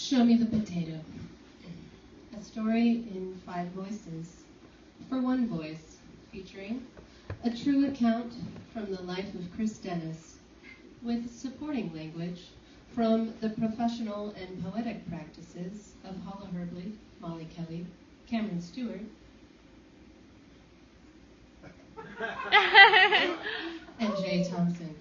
Show me the potato. A story in 5 voices. For one voice, featuring a true account from the life of Chris Dennis, with supporting language from the professional and poetic practices of Hala Herbley, Molly Kelly, Cameron Stewart, and Jay Thompson.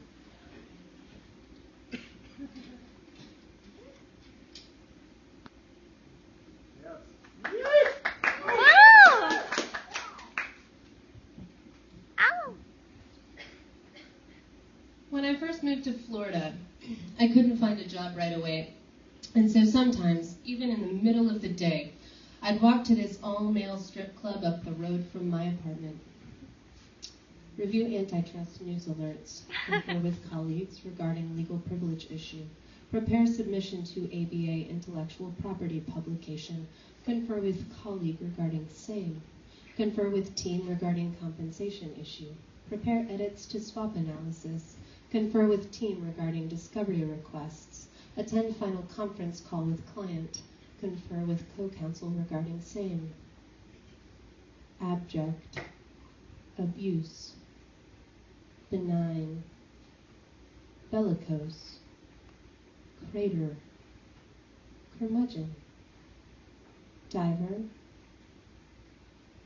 When I first moved to Florida, I couldn't find a job right away. And so sometimes, even in the middle of the day, I'd walk to this all-male strip club up the road from my apartment. Review antitrust news alerts. Confer with colleagues regarding legal privilege issue. Prepare submission to ABA intellectual property publication. Confer with colleague regarding same. Confer with team regarding compensation issue. Prepare edits to swap analysis. Confer with team regarding discovery requests. Attend final conference call with client. Confer with co-counsel regarding same. Abject. Abuse. Benign. Bellicose. Crater. Curmudgeon. Diver.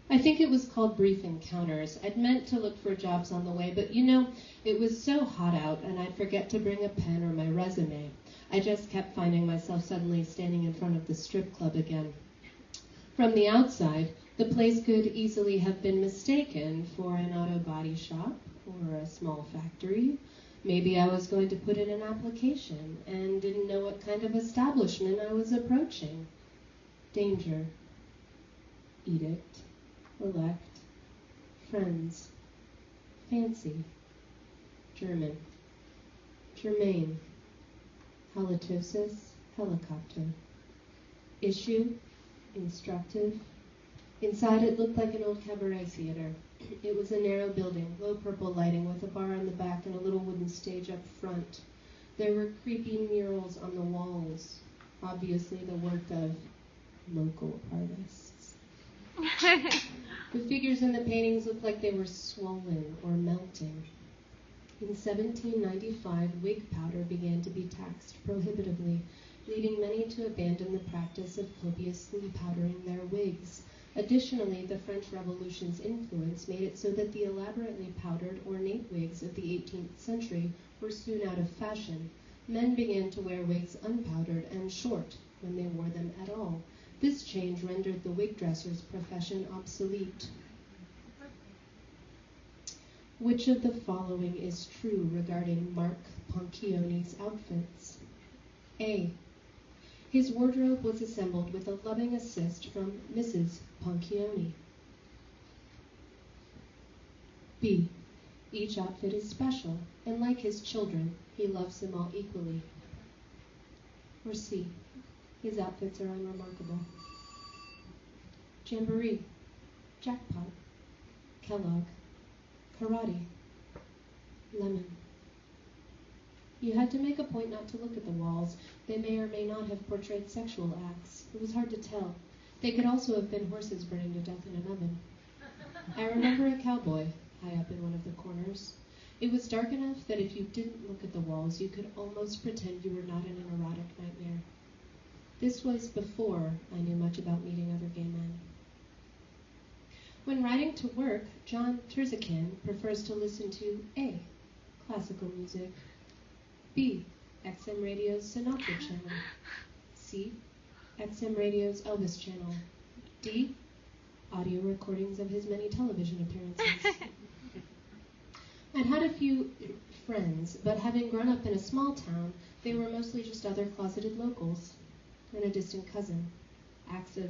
I think it was called Brief Encounters. I'd meant to look for jobs on the way, but it was so hot out and I'd forget to bring a pen or my resume. I just kept finding myself suddenly standing in front of the strip club again. From the outside, the place could easily have been mistaken for an auto body shop or a small factory. Maybe I was going to put in an application and didn't know what kind of establishment I was approaching. Danger. Edict. Elect. Friends. Fancy. German. Germain. Halitosis. Helicopter. Issue. Instructive. Inside it looked like an old cabaret theater. It was a narrow building, low purple lighting with a bar in the back and a little wooden stage up front. There were creepy murals on the walls, obviously the work of local artists. The figures in the paintings looked like they were swollen or melting. In 1795, wig powder began to be taxed prohibitively, leading many to abandon the practice of copiously powdering their wigs. Additionally, the French Revolution's influence made it so that the elaborately powdered, ornate wigs of the 18th century were soon out of fashion. Men began to wear wigs unpowdered and short when they wore them at all. This change rendered the wig dresser's profession obsolete. Which of the following is true regarding Mark Poncione's outfits? A. His wardrobe was assembled with a loving assist from Mrs. Poncione. B. Each outfit is special, and like his children, he loves them all equally. Or C. His outfits are unremarkable. Jamboree. Jackpot. Kellogg. Karate. Lemon. You had to make a point not to look at the walls. They may or may not have portrayed sexual acts. It was hard to tell. They could also have been horses burning to death in an oven. I remember a cowboy high up in one of the corners. It was dark enough that if you didn't look at the walls, you could almost pretend you were not in an erotic nightmare. This was before I knew much about meeting other gay men. When riding to work, John Terzican prefers to listen to A. Classical music. B. XM Radio's Sinatra channel. C. XM Radio's Elvis channel. D. Audio recordings of his many television appearances. I'd had a few friends, but having grown up in a small town, they were mostly just other closeted locals and a distant cousin. Acts of